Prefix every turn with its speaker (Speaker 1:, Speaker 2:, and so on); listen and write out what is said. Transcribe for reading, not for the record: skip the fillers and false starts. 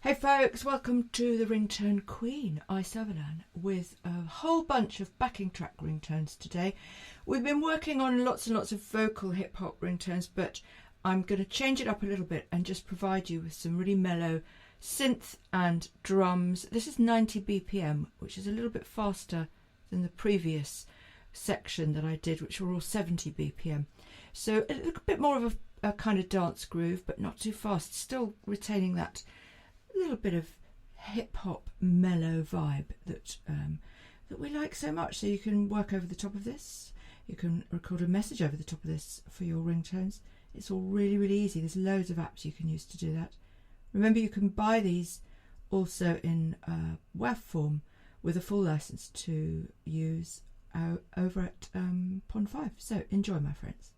Speaker 1: Hey folks, welcome to the Ringtone Queen, iServalan, with a whole bunch of backing track ringtones today. We've been working on lots and lots of vocal hip hop ringtones, but I'm going to change it up a little bit and just provide you with some really mellow synth and drums. This is 90 BPM, which is a little bit faster than the previous section that I did, which were all 70 BPM. So a little bit more of a kind of dance groove, but not too fast, still retaining that little bit of hip hop mellow vibe that we like so much. So you can work over the top of this, you can record a message over the top of this for your ringtones. It's all really easy. There's loads of apps you can use to do that. Remember, you can buy these also in WAV form with a full license to use over at Pond 5. So enjoy, my friends.